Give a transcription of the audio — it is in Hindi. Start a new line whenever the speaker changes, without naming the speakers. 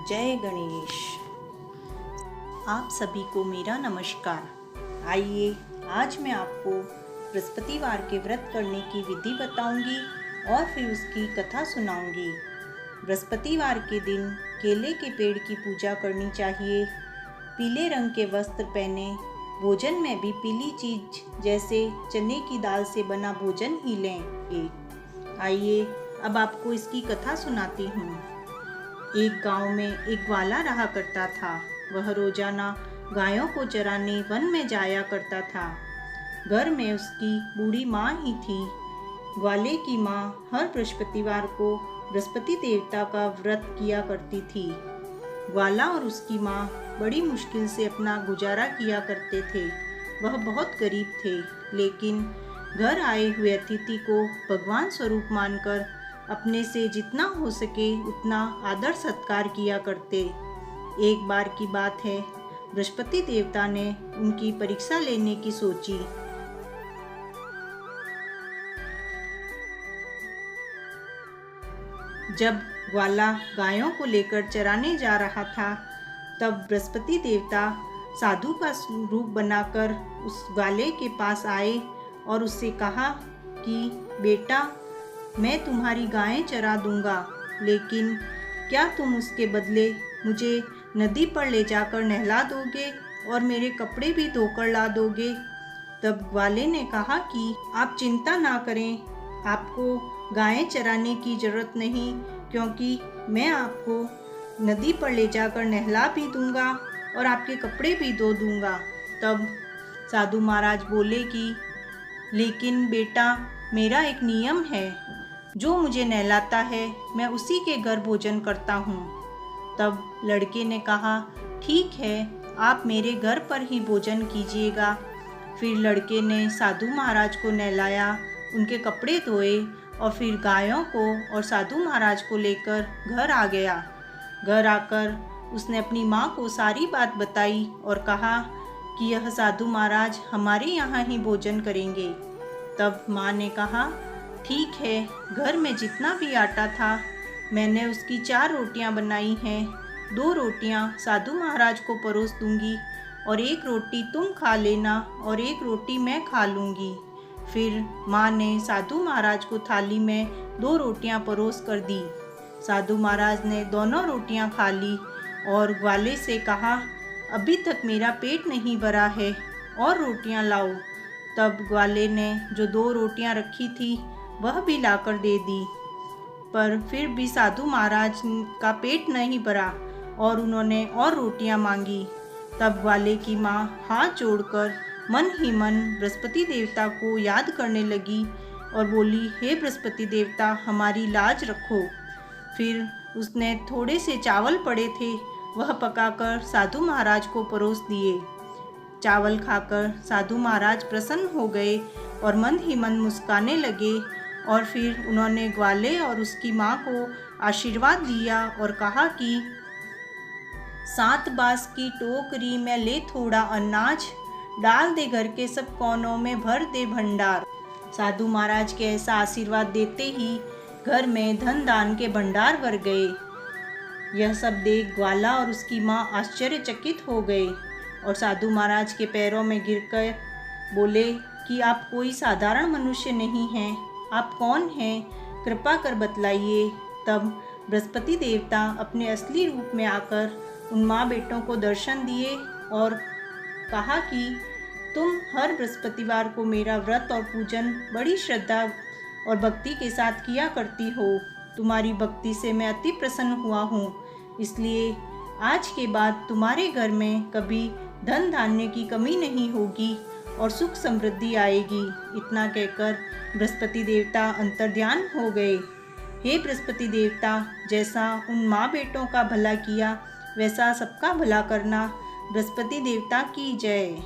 जय गणेश। आप सभी को मेरा नमस्कार। आइए आज मैं आपको बृहस्पतिवार के व्रत करने की विधि बताऊंगी और फिर उसकी कथा सुनाऊंगी। बृहस्पतिवार के दिन केले के पेड़ की पूजा करनी चाहिए। पीले रंग के वस्त्र पहने, भोजन में भी पीली चीज जैसे चने की दाल से बना भोजन ही लें। आइए अब आपको इसकी कथा सुनाती हूँ। एक गांव में एक ग्वाला रहा करता था। वह रोजाना गायों को चराने वन में जाया करता था। घर में उसकी बूढ़ी माँ ही थी। ग्वाले की माँ हर बृहस्पतिवार को बृहस्पति देवता का व्रत किया करती थी। ग्वाला और उसकी माँ बड़ी मुश्किल से अपना गुजारा किया करते थे। वह बहुत गरीब थे, लेकिन घर आए हुए अतिथि को भगवान स्वरूप मानकर अपने से जितना हो सके उतना आदर सत्कार किया करते। एक बार की बात है, बृहस्पति देवता ने उनकी परीक्षा लेने की सोची। जब ग्वाला गायों को लेकर चराने जा रहा था, तब बृहस्पति देवता साधु का रूप बनाकर उस ग्वाले के पास आए और उससे कहा कि बेटा, मैं तुम्हारी गायें चरा दूंगा, लेकिन क्या तुम उसके बदले मुझे नदी पर ले जाकर नहला दोगे और मेरे कपड़े भी धोकर ला दोगे? तब ग्वाले ने कहा कि आप चिंता ना करें, आपको गायें चराने की जरूरत नहीं, क्योंकि मैं आपको नदी पर ले जाकर नहला भी दूंगा और आपके कपड़े भी धो दूंगा। तब साधु महाराज बोले कि लेकिन बेटा, मेरा एक नियम है, जो मुझे नहलाता है मैं उसी के घर भोजन करता हूँ। तब लड़के ने कहा ठीक है, आप मेरे घर पर ही भोजन कीजिएगा। फिर लड़के ने साधु महाराज को नहलाया, उनके कपड़े धोए और फिर गायों को और साधु महाराज को लेकर घर आ गया। घर आकर उसने अपनी माँ को सारी बात बताई और कहा कि यह साधु महाराज हमारे यहाँ ही भोजन करेंगे। तब माँ ने कहा ठीक है, घर में जितना भी आटा था मैंने उसकी 4 रोटियां बनाई हैं। 2 रोटियां साधु महाराज को परोस दूंगी और 1 रोटी तुम खा लेना और 1 रोटी मैं खा लूँगी। फिर माँ ने साधु महाराज को थाली में 2 रोटियां परोस कर दी। साधु महाराज ने दोनों रोटियां खा ली और ग्वाले से कहा अभी तक मेरा पेट नहीं भरा है और रोटियां लाओ। तब ग्वाले ने जो 2 रोटियां रखी थी वह भी लाकर दे दी, पर फिर भी साधु महाराज का पेट नहीं भरा और उन्होंने और रोटियां मांगी। तब ग्वाले की माँ हाथ जोड़कर मन ही मन बृहस्पति देवता को याद करने लगी और बोली, हे बृहस्पति देवता, हमारी लाज रखो। फिर उसने थोड़े से चावल पड़े थे, वह पकाकर साधु महाराज को परोस दिए। चावल खाकर साधु महाराज प्रसन्न हो गए और मन ही मन मुस्काने लगे और फिर उन्होंने ग्वाले और उसकी माँ को आशीर्वाद दिया और कहा कि 7 बांस की टोकरी में ले थोड़ा अनाज, डाल दे घर के सब कोनों में, भर दे भंडार। साधु महाराज के ऐसा आशीर्वाद देते ही घर में धन दान के भंडार भर गए। यह सब देख ग्वाला और उसकी माँ आश्चर्यचकित हो गए और साधु महाराज के पैरों में गिरकर बोले कि आप कोई साधारण मनुष्य नहीं हैं, आप कौन हैं, कृपा कर बतलाइए। तब बृहस्पति देवता अपने असली रूप में आकर उन माँ बेटों को दर्शन दिए और कहा कि तुम हर बृहस्पतिवार को मेरा व्रत और पूजन बड़ी श्रद्धा और भक्ति के साथ किया करती हो। तुम्हारी भक्ति से मैं अति प्रसन्न हुआ हूँ, इसलिए आज के बाद तुम्हारे घर में कभी धन धान्य की कमी नहीं होगी और सुख समृद्धि आएगी। इतना कहकर बृहस्पति देवता अंतर्ध्यान हो गए। हे बृहस्पति देवता, जैसा उन माँ बेटों का भला किया वैसा सबका भला करना। बृहस्पति देवता की जय।